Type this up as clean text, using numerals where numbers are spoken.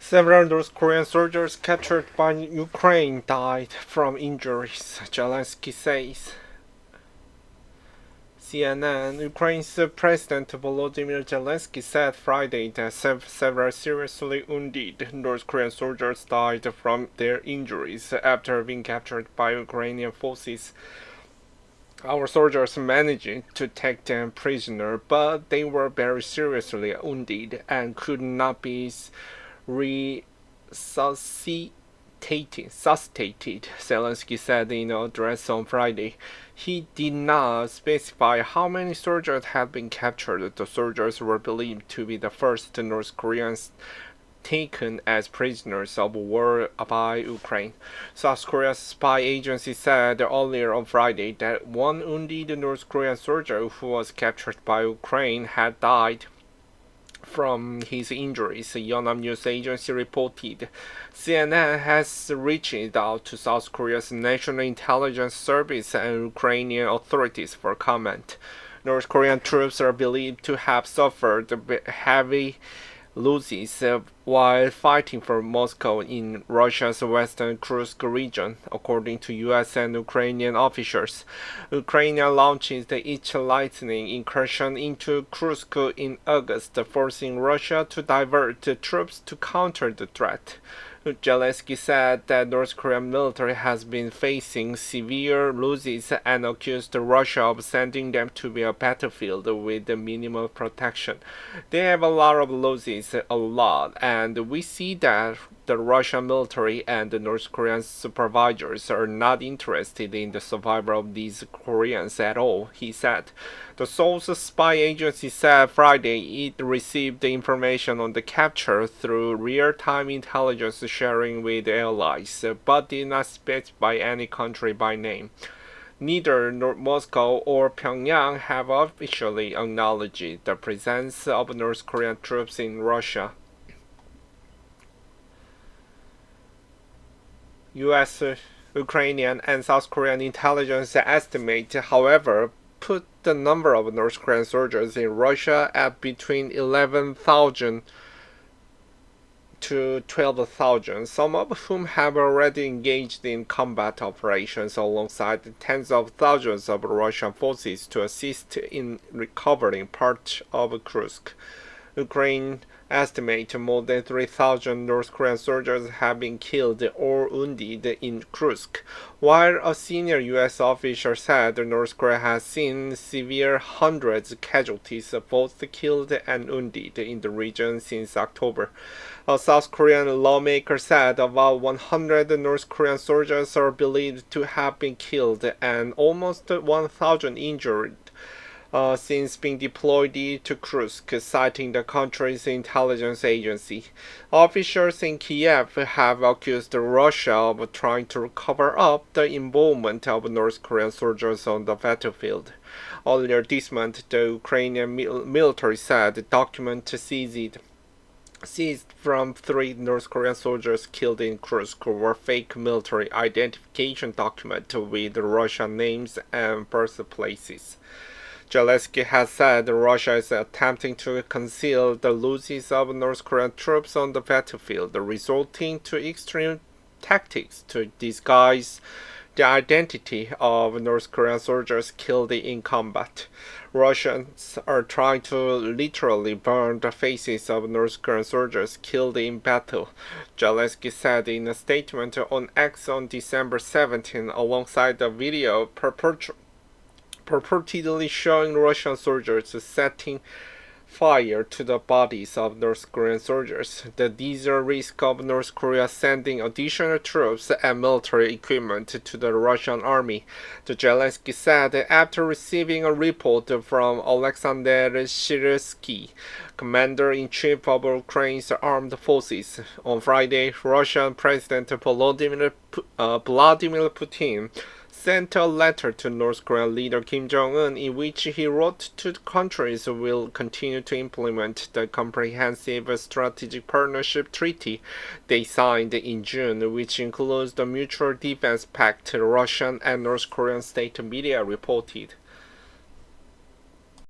Several North Korean soldiers captured by Ukraine died from injuries, Zelensky says. CNN, Ukraine's President Volodymyr Zelensky said Friday that several seriously wounded North Korean soldiers died from their injuries after being captured by Ukrainian forces. Our soldiers managed to take them prisoner, but they were very seriously wounded and could not be resuscitated, Zelensky said in an address on Friday. He did not specify how many soldiers had been captured. The soldiers were believed to be the first North Koreans taken as prisoners of war by Ukraine. South Korea's spy agency said earlier on Friday that one wounded North Korean soldier who was captured by Ukraine had died from his injuries, Yonhap News Agency reported. CNN has reached out to South Korea's National Intelligence Service and Ukrainian authorities for comment. North Korean troops are believed to have suffered heavy losses while fighting for Moscow in Russia's western Kursk region, according to U.S. and Ukrainian officials. Ukraine launched its lightning incursion into Kursk in August, forcing Russia to divert troops to counter the threat. Zelensky said that North Korean military has been facing severe losses and accused Russia of sending them to a battlefield with minimal protection. They have a lot of losses, a lot, and we see that the Russian military and the North Korean supervisors are not interested in the survival of these Koreans at all, he said. The Seoul's spy agency said Friday it received the information on the capture through real-time intelligence sharing with allies, but did not specify any country by name. Neither Moscow or Pyongyang have officially acknowledged the presence of North Korean troops in Russia. U.S., Ukrainian, and South Korean intelligence estimate, however, put the number of North Korean soldiers in Russia at between 11,000 to 12,000, some of whom have already engaged in combat operations alongside tens of thousands of Russian forces to assist in recovering parts of Kursk. Ukraine estimates more than 3,000 North Korean soldiers have been killed or wounded in Kursk, while a senior U.S. official said North Korea has seen severe hundreds of casualties, both killed and wounded, in the region since October. A South Korean lawmaker said about 100 North Korean soldiers are believed to have been killed and almost 1,000 injured since being deployed to Kursk, citing the country's intelligence agency. Officials in Kiev have accused Russia of trying to cover up the involvement of North Korean soldiers on the battlefield. Earlier this month, the Ukrainian military said documents seized from 3 North Korean soldiers killed in Kursk were fake military identification documents with Russian names and birthplaces. Zelensky has said Russia is attempting to conceal the losses of North Korean troops on the battlefield, resulting to extreme tactics to disguise the identity of North Korean soldiers killed in combat. Russians are trying to literally burn the faces of North Korean soldiers killed in battle, Zelensky said in a statement on X on December 17, alongside a video purportedly showing Russian soldiers setting fire to the bodies of North Korean soldiers. The diesel risk of North Korea sending additional troops and military equipment to the Russian army, the Zelensky said after receiving a report from Alexander Szekeres, commander-in-chief of Ukraine's armed forces. On Friday, Russian President Vladimir Putin sent a letter to North Korean leader Kim Jong-un in which he wrote two countries will continue to implement the Comprehensive Strategic Partnership Treaty they signed in June, which includes the Mutual Defense Pact, Russian and North Korean state media reported.